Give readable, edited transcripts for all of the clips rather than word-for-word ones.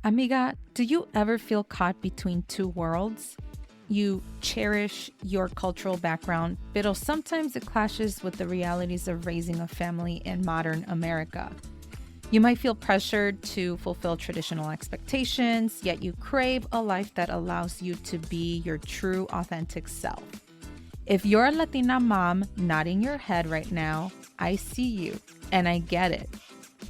Amiga, do you ever feel caught between two worlds? You cherish your cultural background, but sometimes it clashes with the realities of raising a family in modern America. You might feel pressured to fulfill traditional expectations, yet you crave a life that allows you to be your true, authentic self. If you're a Latina mom nodding your head right now, I see you and I get it.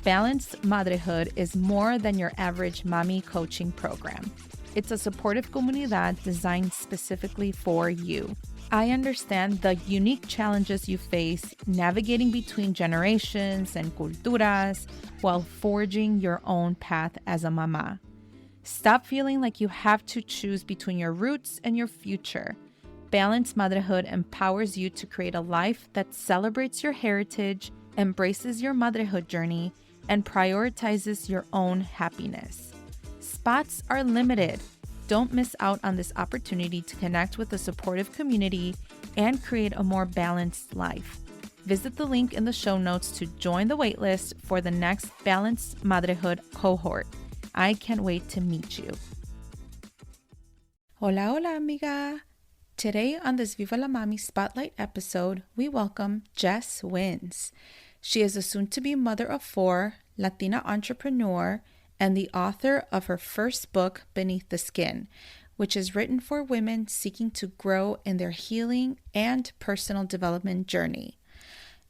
Balanced Motherhood is more than your average mommy coaching program. It's a supportive comunidad designed specifically for you. I understand the unique challenges you face navigating between generations and culturas while forging your own path as a mama. Stop feeling like you have to choose between your roots and your future. Balanced Motherhood empowers you to create a life that celebrates your heritage, embraces your motherhood journey, and prioritizes your own happiness. Spots are limited. Don't miss out on this opportunity to connect with a supportive community and create a more balanced life. Visit the link in the show notes to join the waitlist for the next Balanced Motherhood cohort. I can't wait to meet you. Hola, hola, amiga. Today on this Viva la Mami Spotlight episode, we welcome Jess Winns. She is a soon-to-be mother of 4, Latina entrepreneur, and the author of her first book, Beneath the Skin, which is written for women seeking to grow in their healing and personal development journey.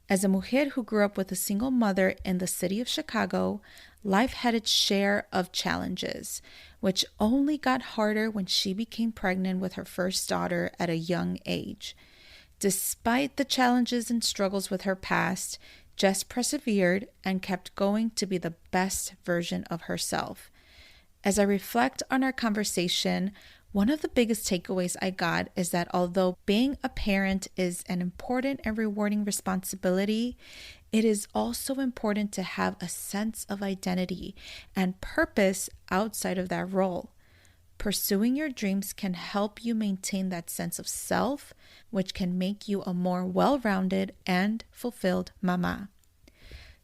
As a mujer who grew up with a single mother in the city of Chicago, life had its share of challenges, which only got harder when she became pregnant with her first daughter at a young age. Despite the challenges and struggles with her past, Jess persevered and kept going to be the best version of herself. As I reflect on our conversation, one of the biggest takeaways I got is that although being a parent is an important and rewarding responsibility, it is also important to have a sense of identity and purpose outside of that role. Pursuing your dreams can help you maintain that sense of self, which can make you a more well-rounded and fulfilled mama.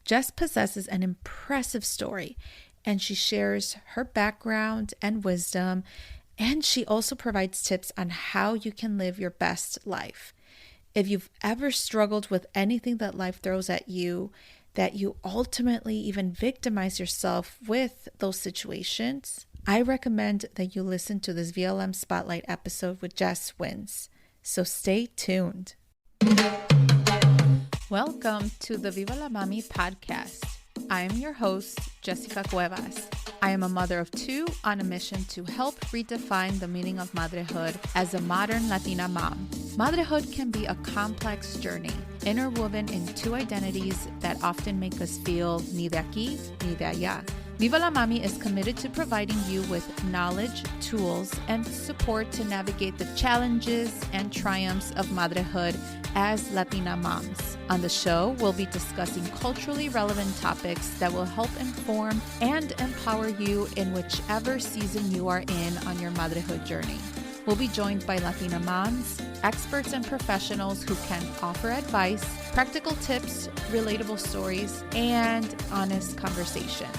Jess possesses an impressive story, and she shares her background and wisdom, and she also provides tips on how you can live your best life. If you've ever struggled with anything that life throws at you, that you ultimately even victimize yourself with those situations, I recommend that you listen to this VLM Spotlight episode with Jess Winns. So stay tuned. Welcome to the Viva la Mami podcast. I am your host, Jessica Cuevas. I am a mother of 2 on a mission to help redefine the meaning of motherhood as a modern Latina mom. Motherhood can be a complex journey, interwoven in 2 identities that often make us feel ni de aquí ni de allá. Viva la Mami is committed to providing you with knowledge, tools, and support to navigate the challenges and triumphs of motherhood as Latina moms. On the show, we'll be discussing culturally relevant topics that will help inform and empower you in whichever season you are in on your motherhood journey. We'll be joined by Latina moms, experts and professionals who can offer advice, practical tips, relatable stories, and honest conversations.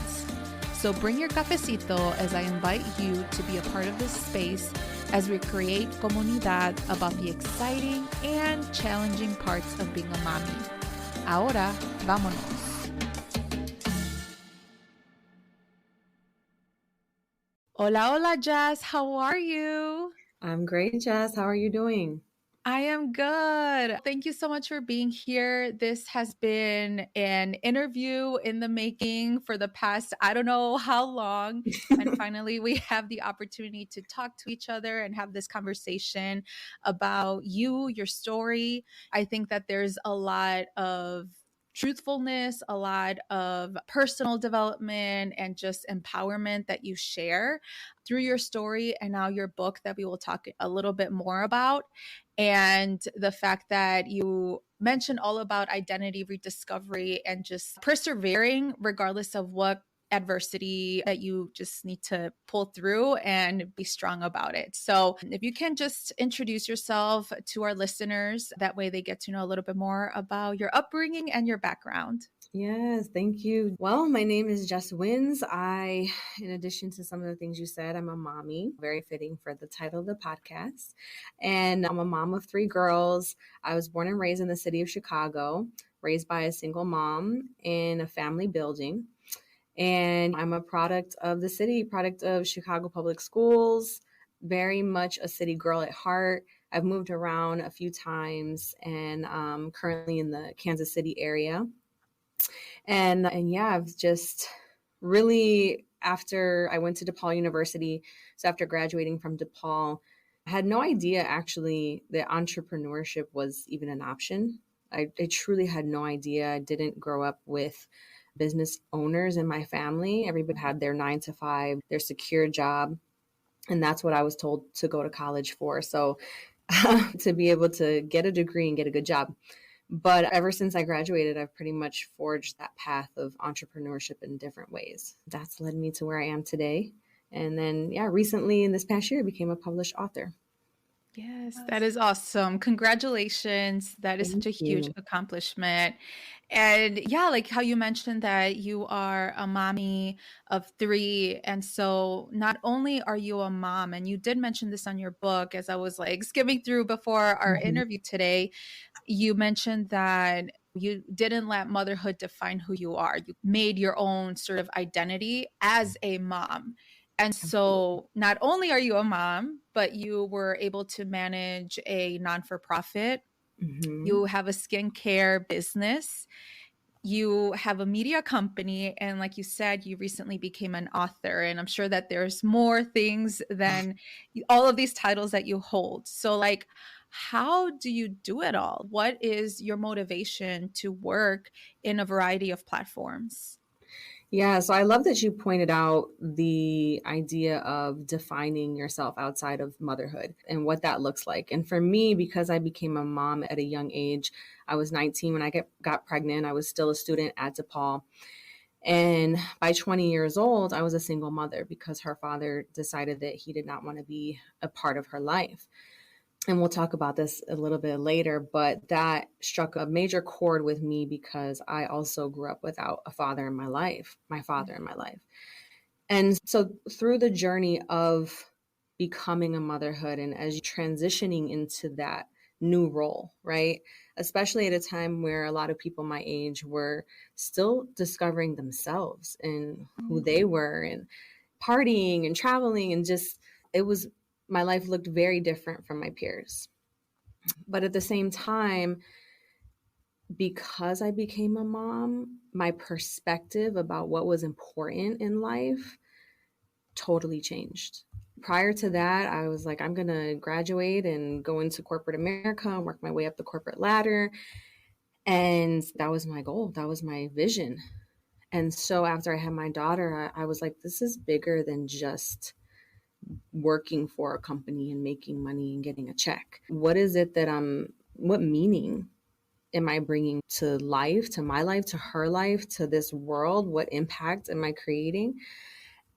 So bring your cafecito as I invite you to be a part of this space as we create comunidad about the exciting and challenging parts of being a mommy. Ahora, vámonos. Hola, hola, Jess. How are you? I'm great, Jess. How are you doing? I am good. Thank you so much for being here. This has been an interview in the making for the past, I don't know how long. And finally, we have the opportunity to talk to each other and have this conversation about you, your story. I think that there's a lot of truthfulness, a lot of personal development, and just empowerment that you share through your story and now your book that we will talk a little bit more about. And the fact that you mentioned all about identity rediscovery and just persevering regardless of what adversity that you just need to pull through and be strong about it. So if you can just introduce yourself to our listeners, that way they get to know a little bit more about your upbringing and your background. Yes, thank you. Well, my name is Jess Winns. In addition to some of the things you said, I'm a mommy, very fitting for the title of the podcast. And I'm a mom of three girls. I was born and raised in the city of Chicago, raised by a single mom in a family building. And I'm a product of the city, product of Chicago Public Schools, very much a city girl at heart. I've moved around a few times and currently in the Kansas City area. And yeah, I've just really, after I went to DePaul University, so after graduating from DePaul, I had no idea actually that entrepreneurship was even an option. I truly had no idea. I didn't grow up with business owners in my family. Everybody had their 9 to 5, their secure job. And that's what I was told to go to college for. So to be able to get a degree and get a good job. But ever since I graduated, I've pretty much forged that path of entrepreneurship in different ways. That's led me to where I am today. And then, yeah, recently in this past year, I became a published author. Yes, that is awesome. Congratulations. That is such Thank a huge you. accomplishment. And yeah, like how you mentioned that you are a mommy of three. And so not only are you a mom, and you did mention this on your book as I was like skimming through before our Mhm. interview today, you mentioned that you didn't let motherhood define who you are. You made your own sort of identity as a mom. And Absolutely. so not only are you a mom, but you were able to manage a non-for-profit. Hmm. You have a skincare business. You have a media company. And like you said, you recently became an author. And I'm sure that there's more things than all of these titles that you hold. So, like, how do you do it all? What is your motivation to work in a variety of platforms? Yeah, so I love that you pointed out the idea of defining yourself outside of motherhood and what that looks like. And for me, because I became a mom at a young age, I was 19 when got pregnant. I was still a student at DePaul. And by 20 years old, I was a single mother because her father decided that he did not want to be a part of her life. And we'll talk about this a little bit later, but that struck a major chord with me because I also grew up without a father in my life, my father in my life. And so through the journey of becoming a motherhood and as transitioning into that new role, right? Especially at a time where a lot of people my age were still discovering themselves and who they were and partying and traveling and just it was my life looked very different from my peers. But at the same time, because I became a mom, my perspective about what was important in life totally changed. Prior to that, I was like, I'm going to graduate and go into corporate America and work my way up the corporate ladder. And that was my goal. That was my vision. And so after I had my daughter, I was like, this is bigger than just working for a company and making money and getting a check. What is it that what meaning am I bringing to life, to my life, to her life, to this world? What impact am I creating?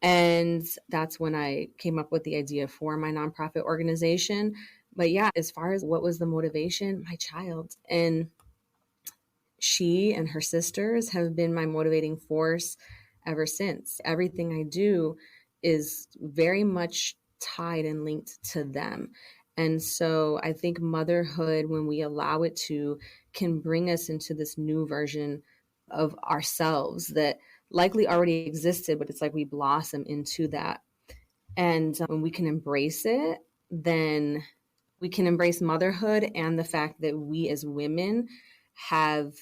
And that's when I came up with the idea for my nonprofit organization. But yeah, as far as what was the motivation, my child. And she and her sisters have been my motivating force ever since. Everything I do is very much tied and linked to them. And so I think motherhood, when we allow it to, can bring us into this new version of ourselves that likely already existed, but it's like we blossom into that. And when we can embrace it, then we can embrace motherhood and the fact that we as women have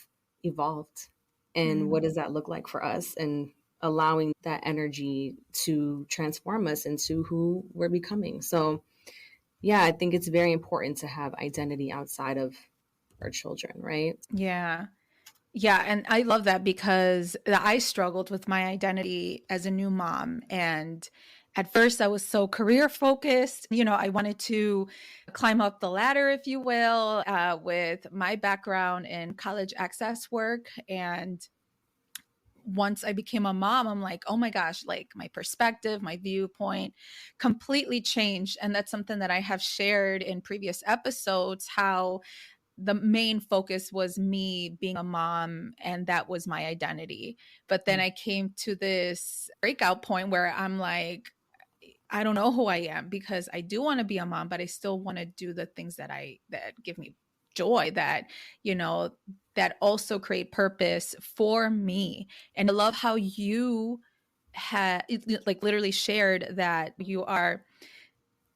evolved. And what Mm. does that look like for us? And allowing that energy to transform us into who we're becoming. So, yeah, I think it's very important to have identity outside of our children, right? Yeah. Yeah, and I love that because I struggled with my identity as a new mom. And at first, I was so career focused. I wanted to climb up the ladder, if you will, with my background in college access work. And once I became a mom, I'm like, oh my gosh, like my perspective, my viewpoint completely changed. And that's something that I have shared in previous episodes how the main focus was me being a mom, and that was my identity. But then I came to this breakout point where I'm like, I don't know who I am, because I do want to be a mom, but I still want to do the things that give me joy, that, that also create purpose for me. And I love how you had like literally shared that you are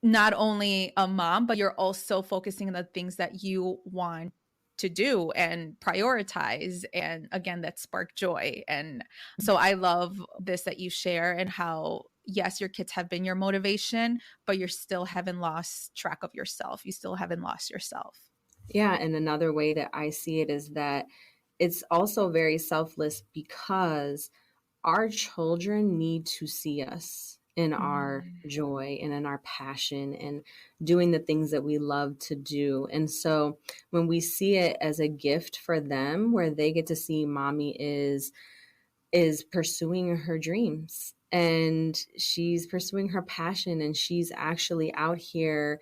not only a mom, but you're also focusing on the things that you want to do and prioritize. And again, that spark joy. And so I love this that you share, and how, yes, your kids have been your motivation, but you still haven't lost track of yourself. You still haven't lost yourself. Yeah. And another way that I see it is that it's also very selfless, because our children need to see us in our joy and in our passion and doing the things that we love to do. And so when we see it as a gift for them, where they get to see mommy is pursuing her dreams, and she's pursuing her passion, and she's actually out here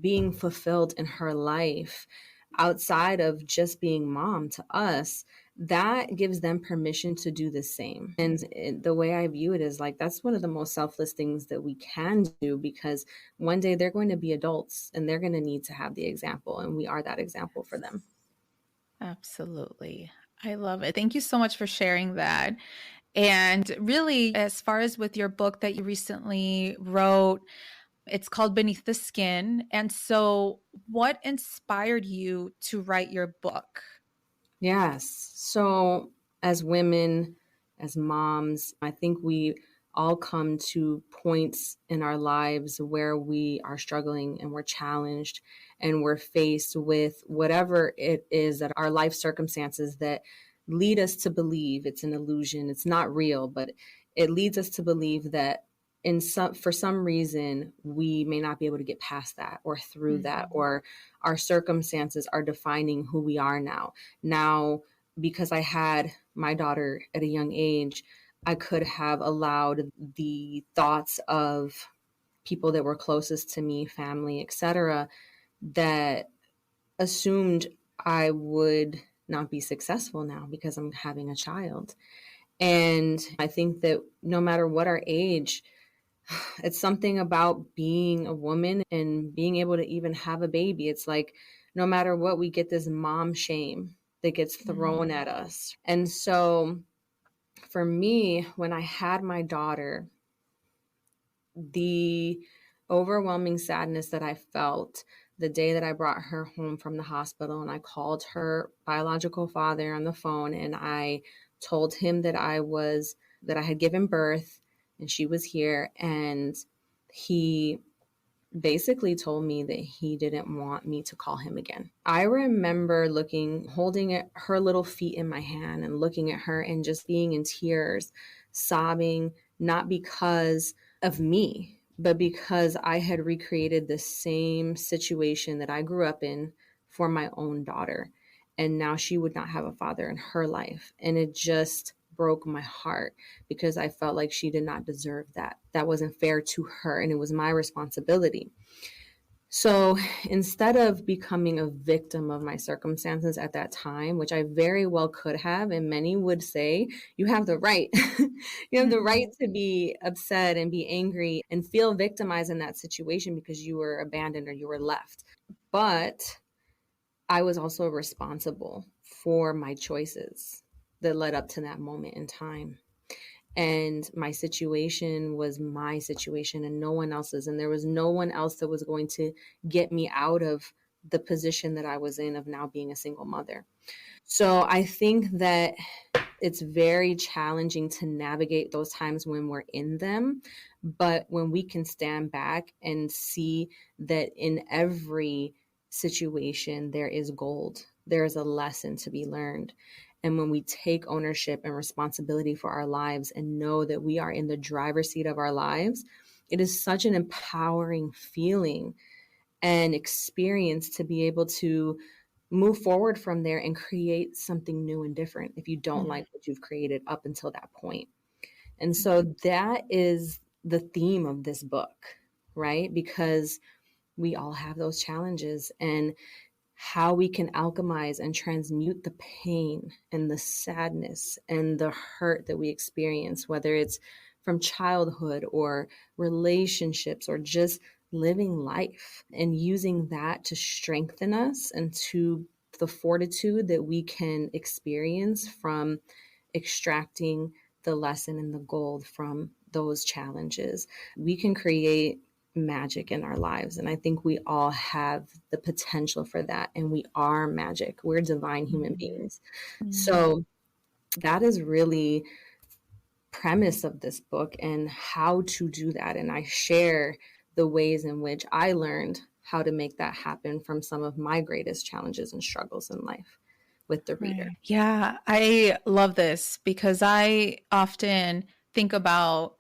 being fulfilled in her life outside of just being mom to us, that gives them permission to do the same. And the way I view it is like, that's one of the most selfless things that we can do, because one day they're going to be adults and they're going to need to have the example, and we are that example for them. Absolutely. I love it. Thank you so much for sharing that. And really, as far as with your book that you recently wrote, it's called Beneath the Skin. And so, what inspired you to write your book? Yes. So, as women, as moms, I think we all come to points in our lives where we are struggling and we're challenged, and we're faced with whatever it is that our life circumstances that lead us to believe it's an illusion, it's not real, but it leads us to believe that for some reason we may not be able to get past that or through that, or our circumstances are defining who we are now. Because I had my daughter at a young age, I could have allowed the thoughts of people that were closest to me, family, etc., that assumed I would not be successful now because I'm having a child. And I think that no matter what our age, it's something about being a woman and being able to even have a baby. It's like, no matter what, we get this mom shame that gets thrown at us. And so for me, when I had my daughter, the overwhelming sadness that I felt the day that I brought her home from the hospital, and I called her biological father on the phone, and I told him that I had given birth and she was here, and he basically told me that he didn't want me to call him again. I remember holding her little feet in my hand and looking at her and just being in tears, sobbing, not because of me, but because I had recreated the same situation that I grew up in for my own daughter. And now she would not have a father in her life. And it just broke my heart, because I felt like she did not deserve that. That wasn't fair to her, and it was my responsibility. So instead of becoming a victim of my circumstances at that time, which I very well could have, and many would say, you have the right, you have the right to be upset and be angry and feel victimized in that situation because you were abandoned or you were left. But I was also responsible for my choices that led up to that moment in time. And my situation was my situation and no one else's. And there was no one else that was going to get me out of the position that I was in of now being a single mother. So I think that it's very challenging to navigate those times when we're in them. But when we can stand back and see that in every situation, there is gold, there is a lesson to be learned. And when we take ownership and responsibility for our lives and know that we are in the driver's seat of our lives, it is such an empowering feeling and experience to be able to move forward from there and create something new and different if you don't like what you've created up until that point. And so that is the theme of this book, right? Because we all have those challenges. And how we can alchemize and transmute the pain and the sadness and the hurt that we experience, whether it's from childhood or relationships or just living life, and using that to strengthen us and to the fortitude that we can experience from extracting the lesson and the gold from those challenges. We can create magic in our lives. And I think we all have the potential for that. And we are magic. We're divine human beings. So that is really premise of this book and how to do that. And I share the ways in which I learned how to make that happen from some of my greatest challenges and struggles in life with the reader. Right. Yeah, I love this because I often think about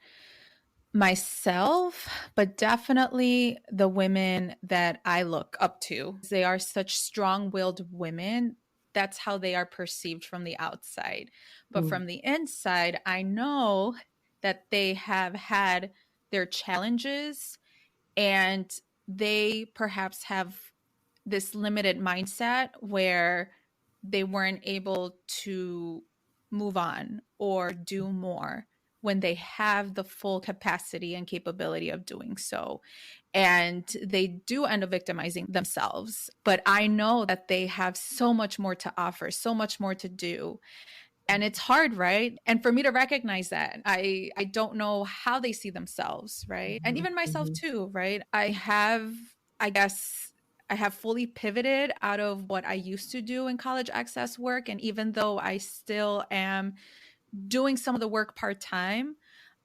myself, but definitely the women that I look up to. They are such strong willed women. That's how they are perceived from the outside. But Mm. from the inside, I know that they have had their challenges and they perhaps have this limited mindset where they weren't able to move on or do more when they have the full capacity and capability of doing so. And they do end up victimizing themselves. But I know that they have so much more to offer, so much more to do. And it's hard, right? And for me to recognize that, I don't know how they see themselves, right? And even myself Mhm. too, right? I guess I have fully pivoted out of what I used to do in college access work. And even though I still am doing some of the work part-time,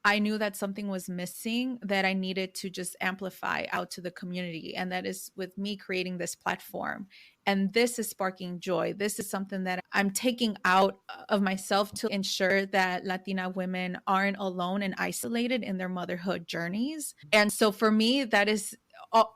I knew that something was missing that I needed to just amplify out to the community. And that is with me creating this platform. And this is sparking joy. This is something that I'm taking out of myself to ensure that Latina women aren't alone and isolated in their motherhood journeys. And so for me, that is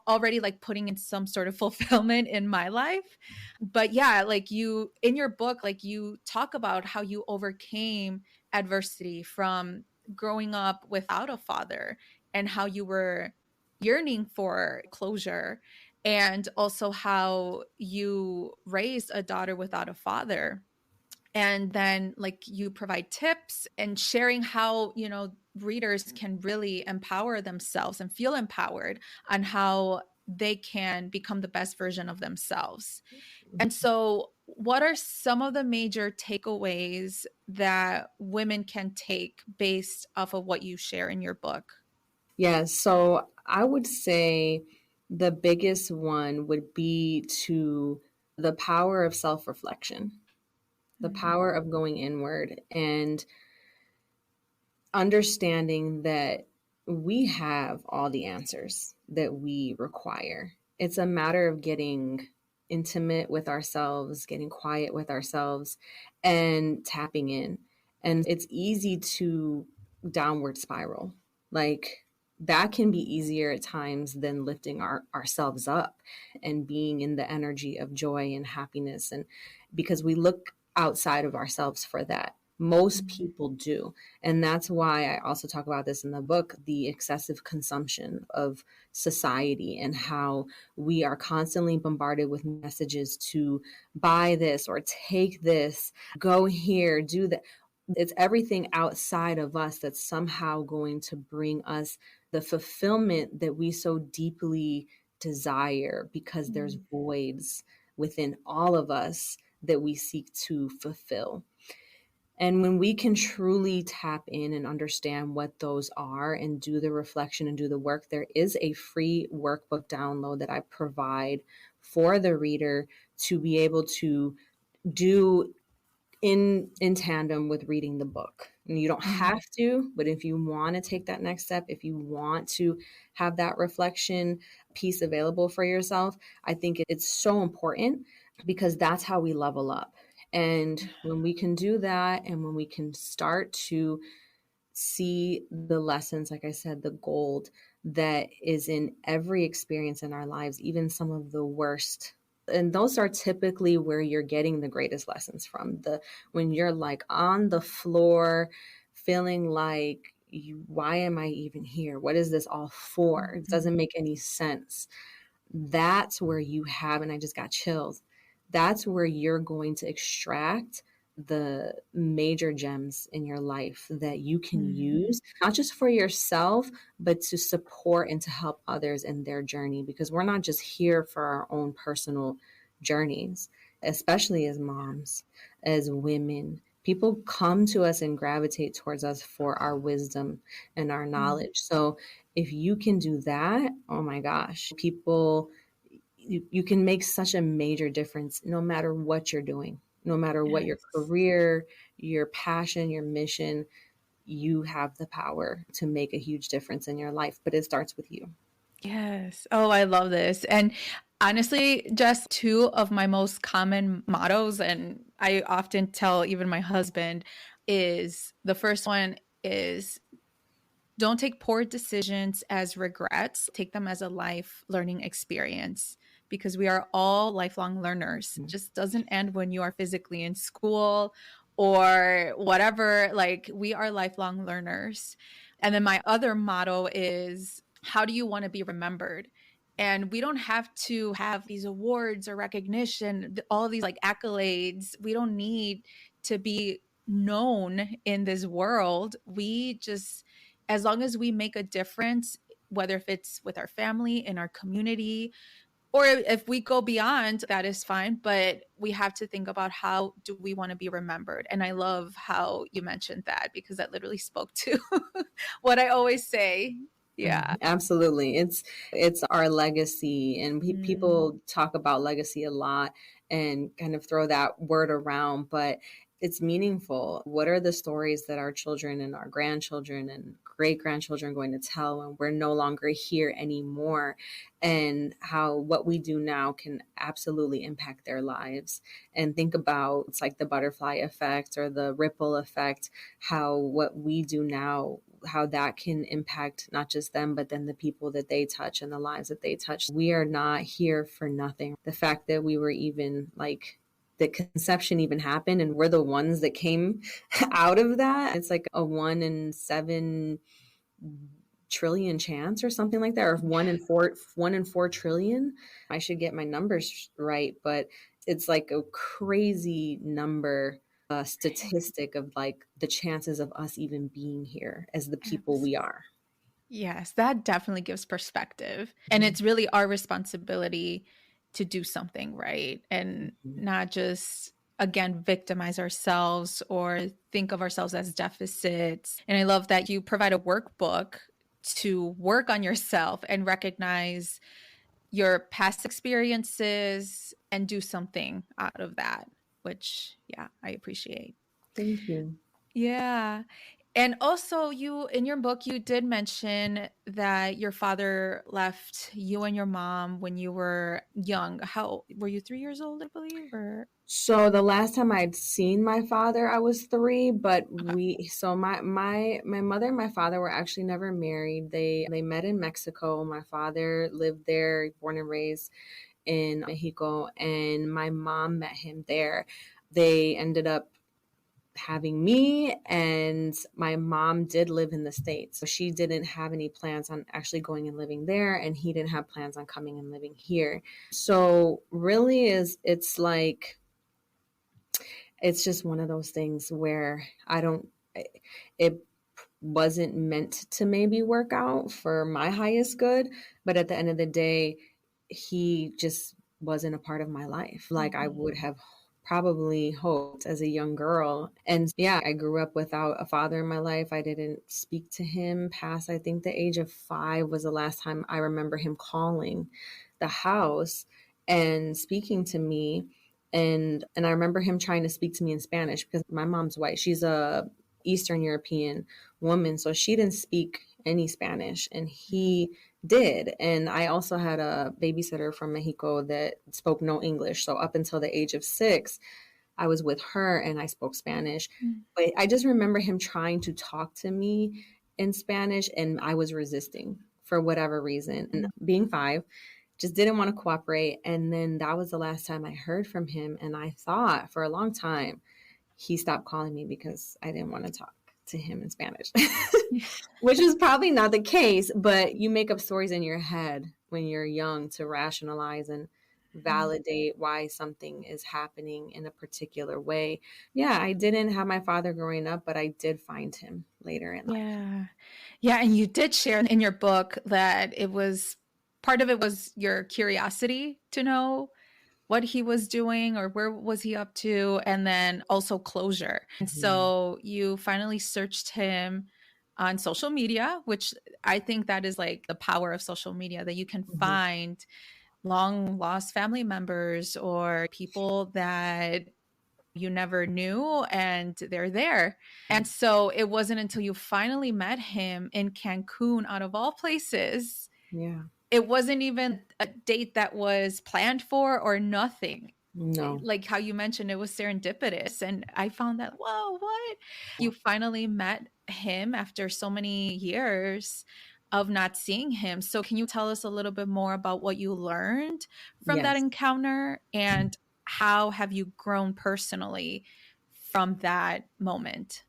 already like putting in some sort of fulfillment in my life. But yeah, like you in your book, like you talk about how you overcame adversity from growing up without a father and how you were yearning for closure, and also how you raised a daughter without a father. And then like you provide tips and sharing how, readers can really empower themselves and feel empowered on how they can become the best version of themselves. And so, what are some of the major takeaways that women can take based off of what you share in your book? Yeah, so I would say the biggest one would be to the power of self reflection, the power of going inward and understanding that we have all the answers that we require. It's a matter of getting intimate with ourselves, getting quiet with ourselves, and tapping in. And it's easy to downward spiral. Like that can be easier at times than lifting ourselves up and being in the energy of joy and happiness. And because we look outside of ourselves for that. Most people do. And that's why I also talk about this in the book, the excessive consumption of society and how we are constantly bombarded with messages to buy this or take this, go here, do that. It's everything outside of us that's somehow going to bring us the fulfillment that we so deeply desire, because there's voids within all of us that we seek to fulfill. And when we can truly tap in and understand what those are and do the reflection and do the work, there is a free workbook download that I provide for the reader to be able to do in tandem with reading the book. And you don't have to, but if you want to take that next step, if you want to have that reflection piece available for yourself, I think it's so important, because that's how we level up. And when we can do that, and when we can start to see the lessons, like I said, the gold that is in every experience in our lives, even some of the worst. And those are typically where you're getting the greatest lessons from. When you're like on the floor, feeling like, why am I even here? What is this all for? It doesn't make any sense. That's where you have, and I just got chills, that's where you're going to extract the major gems in your life that you can use, not just for yourself, but to support and to help others in their journey. Because we're not just here for our own personal journeys, especially as moms, as women. People come to us and gravitate towards us for our wisdom and our knowledge. So if you can do that, oh my gosh, you can make such a major difference no matter what you're doing, no matter what your Yes. career, your passion, your mission, you have the power to make a huge difference in your life, but it starts with you. Yes. Oh, I love this. And honestly, just two of my most common mottos, and I often tell even my husband, is the first one is don't take poor decisions as regrets, take them as a life learning experience because we are all lifelong learners. It just doesn't end when you are physically in school or whatever. Like, we are lifelong learners. And then my other motto is, how do you want to be remembered? And we don't have to have these awards or recognition, all these like accolades. We don't need to be known in this world. We just, as long as we make a difference, whether if it's with our family, in our community, or if we go beyond, that is fine. But we have to think about, how do we want to be remembered? And I love how you mentioned that, because that literally spoke to what I always say. Yeah. Absolutely. It's our legacy, and Mm. people talk about legacy a lot and kind of throw that word around, but it's meaningful. What are the stories that our children and our grandchildren and great grandchildren are going to tell when we're no longer here anymore, and how what we do now can absolutely impact their lives? And think about, it's like the butterfly effect or the ripple effect, how what we do now, how that can impact not just them, but then the people that they touch and the lives that they touch. We are not here for nothing. The fact that we were even like, the conception even happened and we're the ones that came out of that. It's like a 1 in 7 trillion chance or something like that, or 1 in 4 trillion. I should get my numbers right, but it's like a crazy number, statistic of like the chances of us even being here as the people Yes. we are. Yes, that definitely gives perspective. And it's really our responsibility to do something, right? And not just, again, victimize ourselves or think of ourselves as deficits. And I love that you provide a workbook to work on yourself and recognize your past experiences and do something out of that, which, yeah, I appreciate. Thank you. Yeah. And also, you, in your book, you did mention that your father left you and your mom when you were young. How were you, 3 years old, I believe, or So the last time I'd seen my father, I was 3, but okay. my mother and my father were actually never married. They met in Mexico. My father lived there, born and raised in Mexico, and my mom met him there. They ended up having me, and my mom did live in the States. So she didn't have any plans on actually going and living there, and he didn't have plans on coming and living here. So really it's like, it's just one of those things where it wasn't meant to maybe work out for my highest good, but at the end of the day, he just wasn't a part of my life like I would have probably hoped as a young girl. And yeah, I grew up without a father in my life. I didn't speak to him past, I think, the age of 5 was the last time I remember him calling the house and speaking to me. And I remember him trying to speak to me in Spanish because my mom's white. She's a Eastern European woman, so she didn't speak any Spanish, and he did. And I also had a babysitter from Mexico that spoke no English. So up until the age of 6, I was with her and I spoke Spanish. But I just remember him trying to talk to me in Spanish, and I was resisting for whatever reason. And being 5, just didn't want to cooperate. And then that was the last time I heard from him. And I thought for a long time he stopped calling me because I didn't want to talk to him in Spanish, which is probably not the case, but you make up stories in your head when you're young to rationalize and validate why something is happening in a particular way. Yeah, I didn't have my father growing up, but I did find him later in life. Yeah. Yeah. And you did share in your book that it was part of it was your curiosity to know what he was doing or where was he up to, and then also closure. And Mhm. so you finally searched him on social media, which I think that is like the power of social media, that you can Mhm. find long lost family members or people that you never knew and they're there. And so it wasn't until you finally met him in Cancun, out of all places. Yeah. It wasn't even a date that was planned for or nothing. No. Like how you mentioned, it was serendipitous. And I found that, whoa, what? You finally met him after so many years of not seeing him. So can you tell us a little bit more about what you learned from that Yes. encounter, and how have you grown personally from that moment?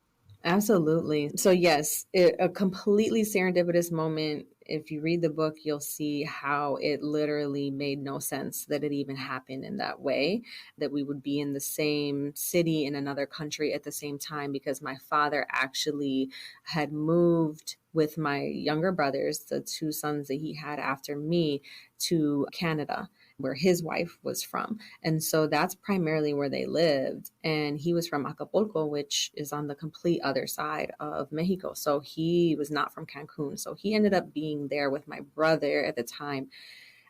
Absolutely. So, yes, a completely serendipitous moment. If you read the book, you'll see how it literally made no sense that it even happened in that way, that we would be in the same city in another country at the same time, because my father actually had moved with my younger brothers, the two sons that he had after me, to Canada, where his wife was from. And so that's primarily where they lived. And he was from Acapulco, which is on the complete other side of Mexico. So he was not from Cancun. So he ended up being there with my brother at the time.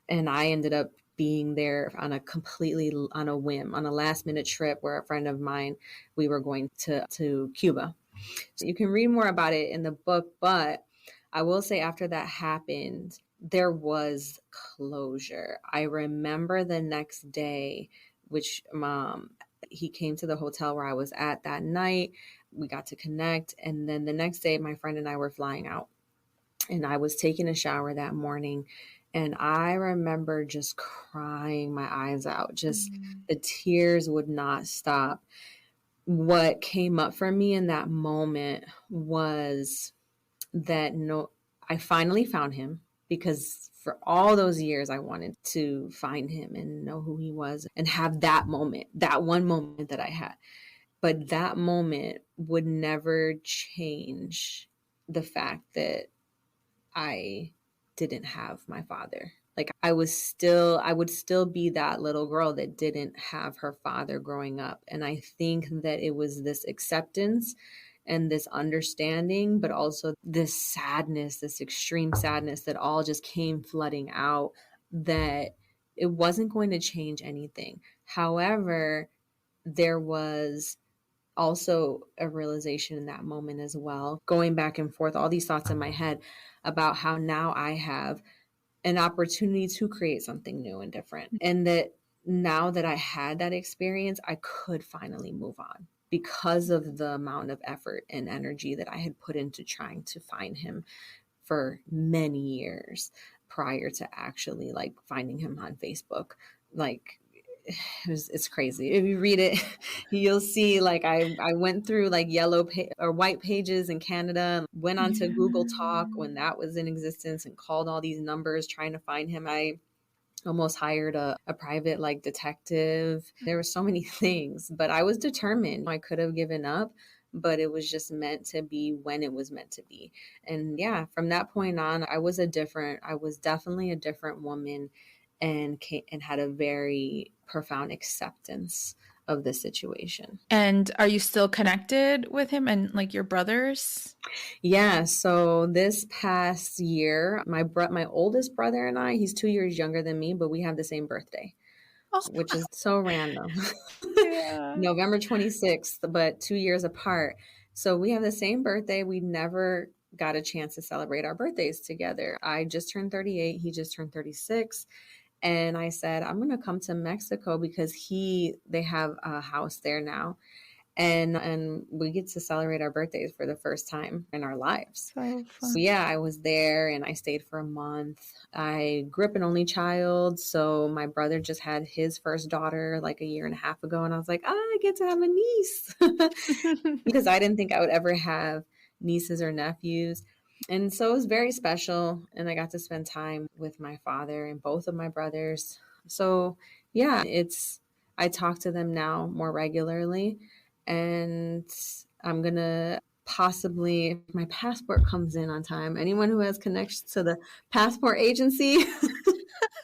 And I ended up being there on a completely on a whim, on a last minute trip where a friend of mine, we were going to Cuba. So you can read more about it in the book, but I will say after that happened, there was closure. I remember the next day, which he came to the hotel where I was at that night. We got to connect. And then the next day, my friend and I were flying out. And I was taking a shower that morning. And I remember just crying my eyes out. Just Mm. the tears would not stop. What came up for me in that moment was that no, I finally found him, because for all those years I wanted to find him and know who he was and have that moment, that one moment that I had. But that moment would never change the fact that I didn't have my father. Like I would still be that little girl that didn't have her father growing up. And I think that it was this acceptance and this understanding, but also this sadness, this extreme sadness that all just came flooding out, that it wasn't going to change anything. However, there was also a realization in that moment as well, going back and forth, all these thoughts in my head about how now I have an opportunity to create something new and different. And that now that I had that experience, I could finally move on because of the amount of effort and energy that I had put into trying to find him for many years prior to actually like finding him on Facebook. Like it's crazy. If you read it, you'll see like I went through like or white pages in Canada, went on to Google Talk when that was in existence and called all these numbers trying to find him. I almost hired a private like detective. There were so many things, but I was determined. I could have given up, but it was just meant to be when it was meant to be. And yeah, from that point on, I was definitely a different woman, and had a very profound acceptance of the situation. And are you still connected with him and like your brothers? Yeah, so this past year, my oldest brother and he's 2 years younger than me, but we have the same birthday, Oh, which is so random. yeah. November 26th, but 2 years apart. So we have the same birthday. We never got a chance to celebrate our birthdays together. I just turned 38, he just turned 36. And I said, I'm going to come to Mexico because they have a house there now. And we get to celebrate our birthdays for the first time in our lives. So So fun. yeah, I was there and I stayed for a month. I grew up an only child, so my brother just had his first daughter like a year and a half ago, and I was like, I get to have a niece. Because I didn't think I would ever have nieces or nephews. And so it was very special. And I got to spend time with my father and both of my brothers. So yeah, I talk to them now more regularly, and I'm going to possibly, if my passport comes in on time, anyone who has connections to the passport agency,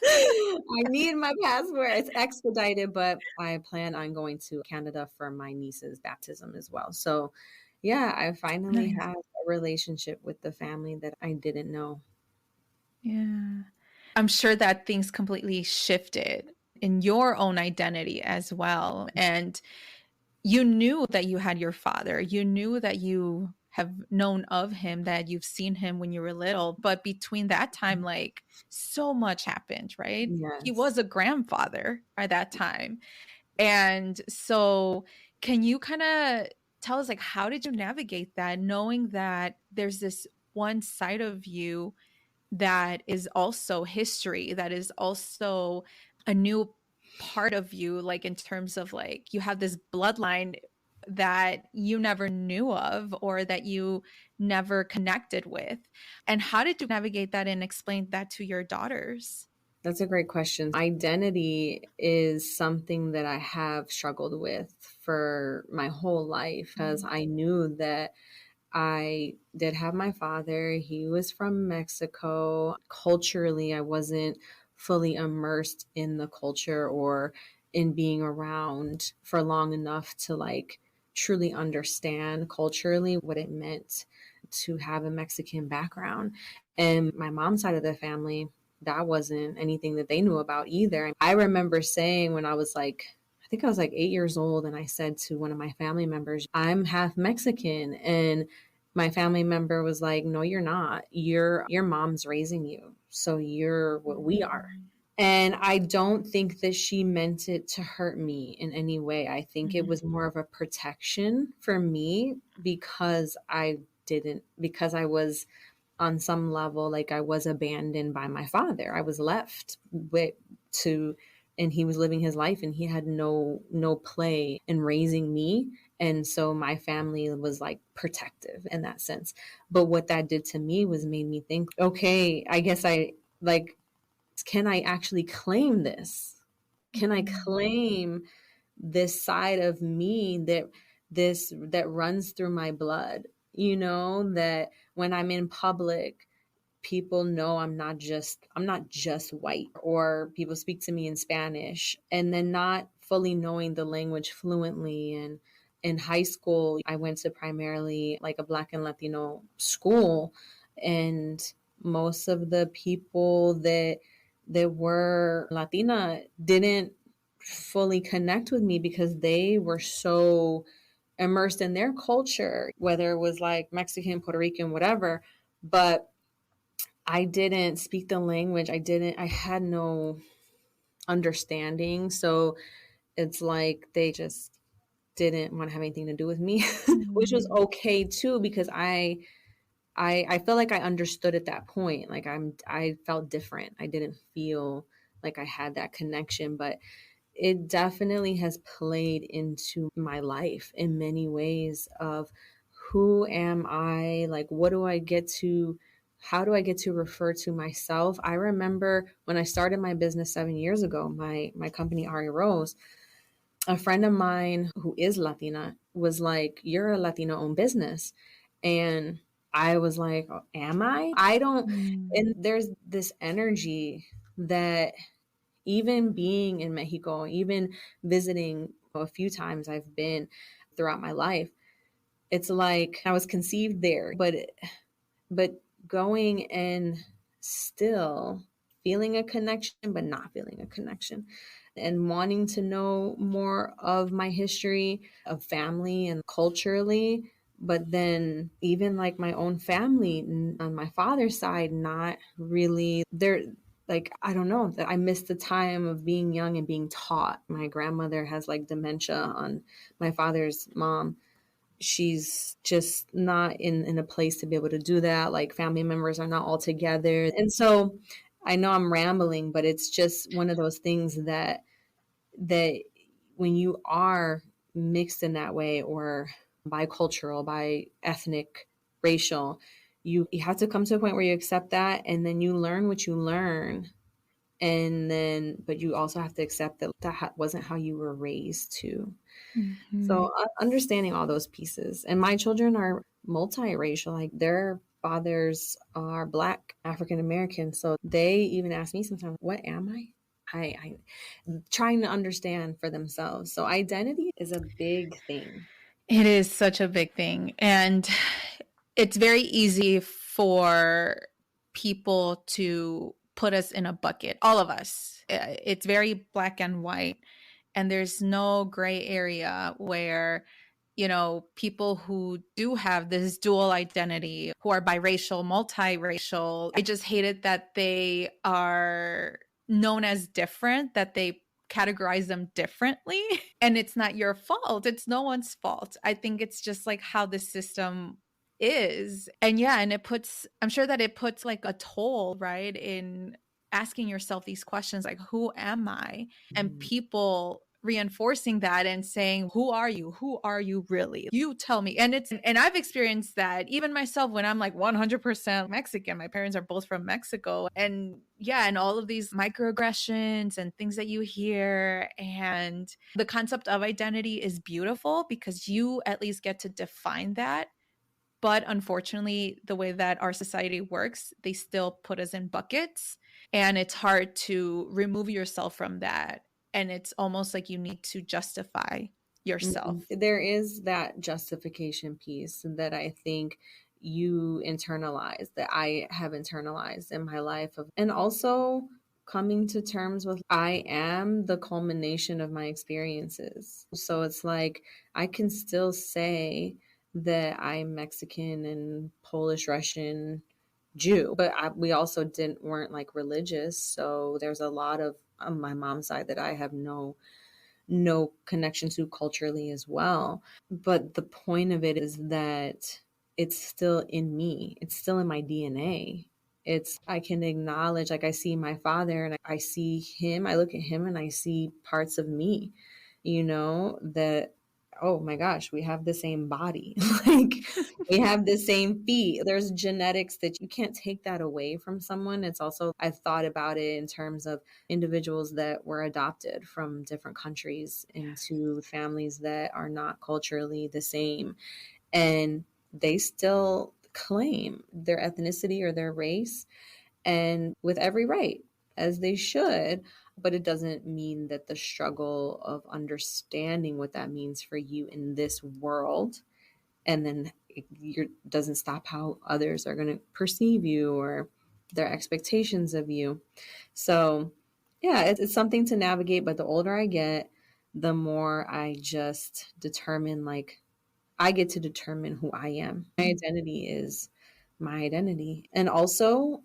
I need my passport. It's expedited, but I plan on going to Canada for my niece's baptism as well. So yeah, I finally Nice. have a relationship with the family that I didn't know. Yeah. I'm sure that things completely shifted in your own identity as well. And you knew that you had your father. You knew that you have known of him, that you've seen him when you were little. But between that time, like so much happened, right? He Yes. was a grandfather by that time. And so, can you kind of tell us, like, how did you navigate that, knowing that there's this one side of you that is also history, that is also a new part of you, like in terms of like you have this bloodline that you never knew of or that you never connected with? And how did you navigate that and explain that to your daughters? That's a great question. Identity is something that I have struggled with for my whole life because Mm. I knew that I did have my father. He was from Mexico. Culturally, I wasn't fully immersed in the culture or in being around for long enough to like truly understand culturally what it meant to have a Mexican background. And my mom's side of the family, that wasn't anything that they knew about either. I remember saying when I was like, I think I was like 8 years old, and I said to one of my family members, I'm half Mexican. And my family member was like, no, you're not. Your mom's raising you. So you're what we are. Mm. And I don't think that she meant it to hurt me in any way. I think it Mhm. was more of a protection for me because because I was on some level, like I was abandoned by my father. I was left with to and he was living his life and he had no play in raising me. And so my family was like protective in that sense. But what that did to me was made me think, okay, I guess I like, can I actually claim this? Can I Mhm. claim this side of me that runs through my blood? That when I'm in public, people know I'm not just white, or people speak to me in Spanish and then not fully knowing the language fluently. And in high school, I went to primarily like a Black and Latino school, and most of the people that were Latina didn't fully connect with me because they were so immersed in their culture, whether it was like Mexican, Puerto Rican, whatever. But I didn't speak the language. I had no understanding. So it's like they just didn't want to have anything to do with me, which was Mm. okay too, because I felt like I understood at that point. Like I felt different. I didn't feel like I had that connection, but it definitely has played into my life in many ways of who am I? Like, how do I get to refer to myself? I remember when I started my business 7 years ago, my company, Ari Rose, a friend of mine who is Latina was like, you're a Latino owned business. And I was like, "Oh, am I? I don't." Mm. And there's this energy that even being in Mexico, even visiting a few times I've been throughout my life, it's like I was conceived there, but going and still feeling a connection, but not feeling a connection, and wanting to know more of my history of family and culturally. But then, even like my own family on my father's side, not really there. Like, I don't know, that I missed the time of being young and being taught. My grandmother has like dementia on my father's mom. She's just not in a place to be able to do that. Like, family members are not all together. And so I know I'm rambling, but it's just one of those things that when you are mixed in that way, or bicultural, by ethnic, racial, you have to come to a point where you accept that, and then you learn what you learn, And then, but you also have to accept that wasn't how you were raised too. Mhm. So understanding all those pieces. And my children are multiracial, like their fathers are Black, African American. So they even ask me sometimes, what am I? I trying to understand for themselves. So identity is a big thing. It is such a big thing. And it's very easy for people to put us in a bucket, all of us. It's very black and white. And there's no gray area where, people who do have this dual identity, who are biracial, multiracial, I just hate it that they are known as different, that they categorize them differently. And it's not your fault. It's no one's fault. I think it's just like how the system is. And yeah, and I'm sure that it puts like a toll, right, in asking yourself these questions like, who am I? And Mhm. people reinforcing that and saying, who are you? Who are you really? You tell me. And I've experienced that even myself when I'm like 100% Mexican. My parents are both from Mexico. And yeah, and all of these microaggressions and things that you hear. And the concept of identity is beautiful because you at least get to define that. But unfortunately, the way that our society works, they still put us in buckets. And it's hard to remove yourself from that. And it's almost like you need to justify yourself. There is that justification piece that I think you internalize, that I have internalized in my life of, and also coming to terms with I am the culmination of my experiences. So it's like I can still say that I'm Mexican and Polish, Russian, Jew, but we also weren't like religious. So there's a lot of on my mom's side that I have no connection to culturally as well. But the point of it is that it's still in me, it's still in my DNA. I can acknowledge, like, I see my father and I see him, I look at him and I see parts of me, that, oh my gosh, we have the same body. Like, we have the same feet. There's genetics that you can't take that away from someone. It's also, I've thought about it in terms of individuals that were adopted from different countries into families that are not culturally the same. And they still claim their ethnicity or their race, and with every right, as they should. But it doesn't mean that the struggle of understanding what that means for you in this world, and then it doesn't stop how others are going to perceive you or their expectations of you. So yeah, it's something to navigate. But the older I get, the more I just determine, like, I get to determine who I am. My identity is my identity. And also,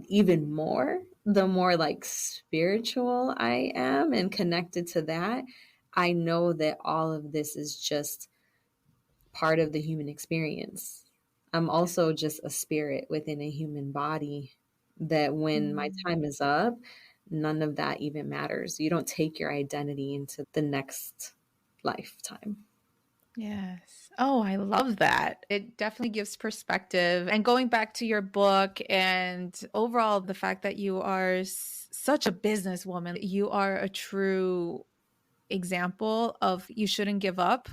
even more, the more like spiritual I am and connected to that, I know that all of this is just part of the human experience. I'm also just a spirit within a human body, that when my Mm. time is up, none of that even matters. You don't take your identity into the next lifetime. Yes. Oh, I love that. It definitely gives perspective. And going back to your book and overall, the fact that you are such a businesswoman, you are a true example of you shouldn't give up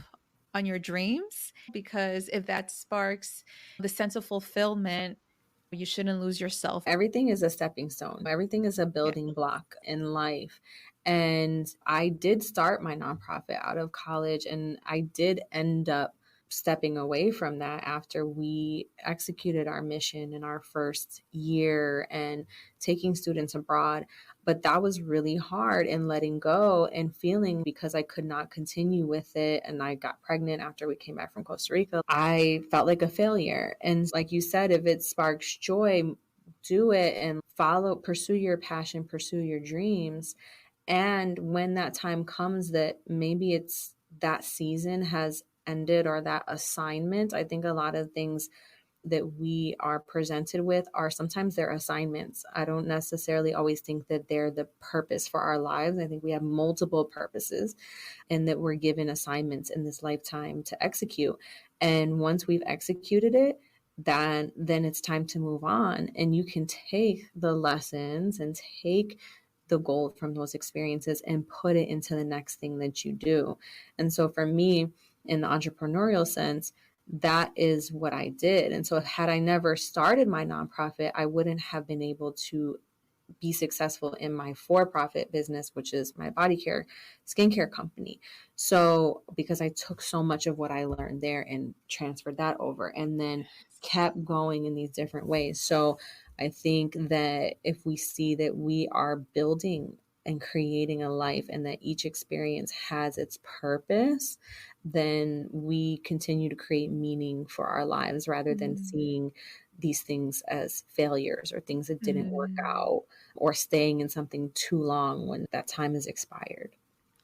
on your dreams, because if that sparks the sense of fulfillment, you shouldn't lose yourself. Everything is a stepping stone. Everything is a Yeah. building block in life. And I did start my nonprofit out of college, and I did end up stepping away from that after we executed our mission in our first year and taking students abroad. But that was really hard, and letting go and feeling, because I could not continue with it. And I got pregnant after we came back from Costa Rica. I felt like a failure. And like you said, if it sparks joy, do it and pursue your passion, pursue your dreams. And when that time comes that maybe it's that season has ended or that assignment, I think a lot of things that we are presented with are sometimes they're assignments. I don't necessarily always think that they're the purpose for our lives. I think we have multiple purposes, and that we're given assignments in this lifetime to execute. And once we've executed it, then it's time to move on. And you can take the lessons and take the gold from those experiences and put it into the next thing that you do. And so for me, in the entrepreneurial sense, that is what I did. And so had I never started my nonprofit, I wouldn't have been able to be successful in my for-profit business, which is my body care skincare company. So because I took so much of what I learned there and transferred that over and then kept going in these different ways. So I think that if we see that we are building and creating a life and that each experience has its purpose, then we continue to create meaning for our lives rather than seeing these things as failures or things that didn't work out or staying in something too long when that time has expired.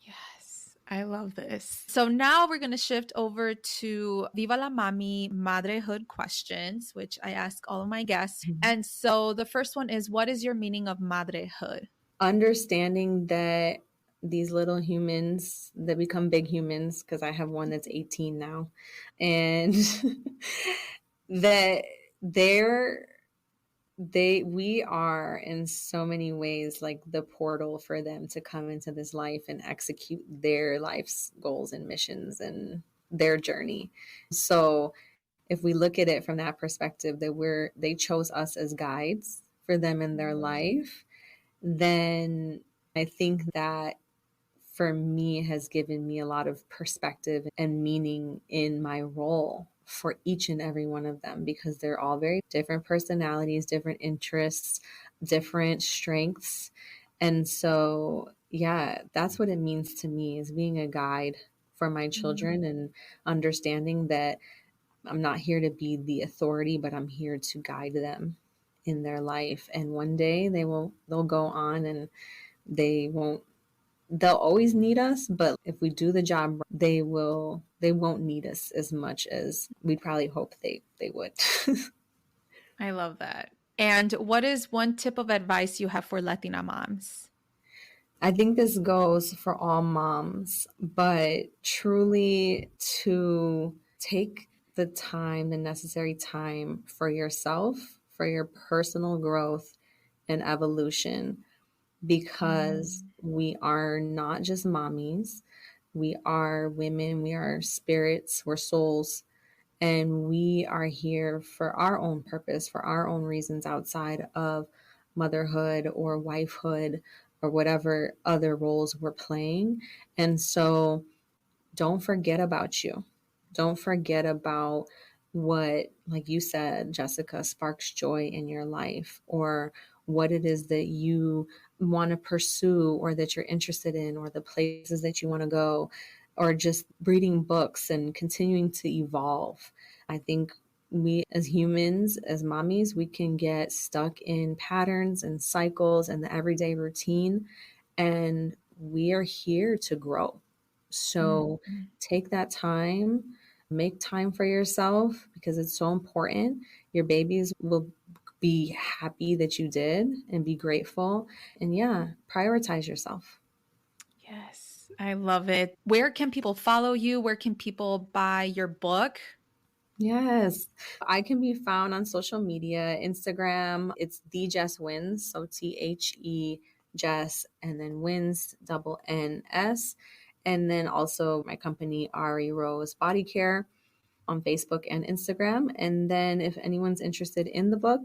Yes, I love this. So now we're going to shift over to Viva la Mami Madrehood questions, which I ask all of my guests. And so the first one is, what is your meaning of madrehood? Understanding that these little humans that become big humans, because I have one that's 18 now, and that we are in so many ways like the portal for them to come into this life and execute their life's goals and missions and their journey. So if we look at it from that perspective, that they chose us as guides for them in their life, then I think that for me has given me a lot of perspective and meaning in my role for each and every one of them, because they're all very different personalities, different interests, different strengths. And so, yeah, that's what it means to me, is being a guide for my children and understanding that I'm not here to be the authority, but I'm here to guide them in their life. And one day they'll go on and they won't they'll always need us, but if we do the job, they won't need us as much as we'd probably hope they would. I love that. And what is one tip of advice you have for Latina moms? I think this goes for all moms, but truly to take the time, the necessary time for yourself, for your personal growth and evolution, because we are not just mommies. We are women, we are spirits, we're souls, and we are here for our own purpose, for our own reasons outside of motherhood or wifehood or whatever other roles we're playing. And so don't forget about you. Don't forget about what, like you said, Jessica, sparks joy in your life, or what it is that you want to pursue or that you're interested in, or the places that you want to go, or just reading books and continuing to evolve. I think we as humans, as mommies, we can get stuck in patterns and cycles and the everyday routine, and we are here to grow. So take that time, make time for yourself, because it's so important. Your babies will be happy that you did and be grateful. And yeah, prioritize yourself. Yes, I love it. Where can people follow you? Where can people buy your book? Yes, I can be found on social media. Instagram, it's the Jess Winns, so THE Jess, and then Wins, double NS. And then also my company, Ari Rose Body Care, on Facebook and Instagram. And then if anyone's interested in the book,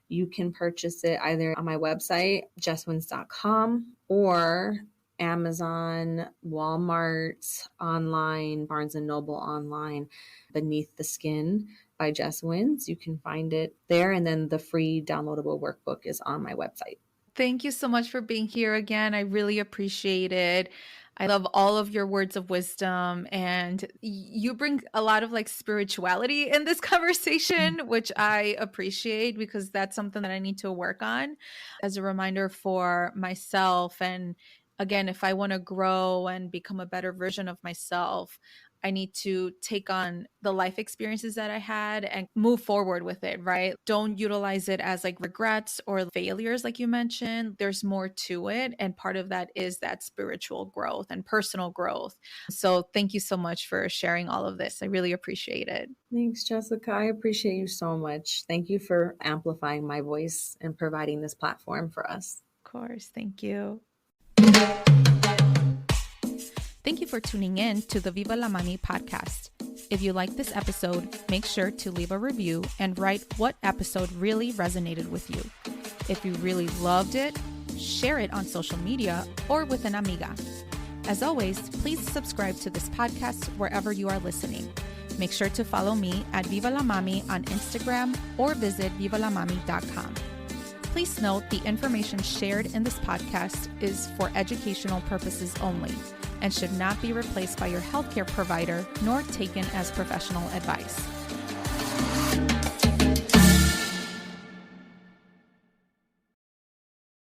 you can purchase it either on my website, jesswins.com, or Amazon, Walmart online, Barnes and Noble online, Beneath the Skin by Jess Winns. You can find it there. And then the free downloadable workbook is on my website. Thank you so much for being here again. I really appreciate it. I love all of your words of wisdom, and you bring a lot of like spirituality in this conversation, which I appreciate because that's something that I need to work on as a reminder for myself. And again, if I want to grow and become a better version of myself, I need to take on the life experiences that I had and move forward with it, right? Don't utilize it as like regrets or failures, like you mentioned. There's more to it. And part of that is that spiritual growth and personal growth. So thank you so much for sharing all of this. I really appreciate it. Thanks, Jessica. I appreciate you so much. Thank you for amplifying my voice and providing this platform for us. Of course. Thank you. Thank you for tuning in to the Viva la Mami podcast. If you like this episode, make sure to leave a review and write what episode really resonated with you. If you really loved it, share it on social media or with an amiga. As always, please subscribe to this podcast wherever you are listening. Make sure to follow me at Viva la Mami on Instagram or visit vivalamami.com. Please note the information shared in this podcast is for educational purposes only and should not be replaced by your healthcare provider nor taken as professional advice.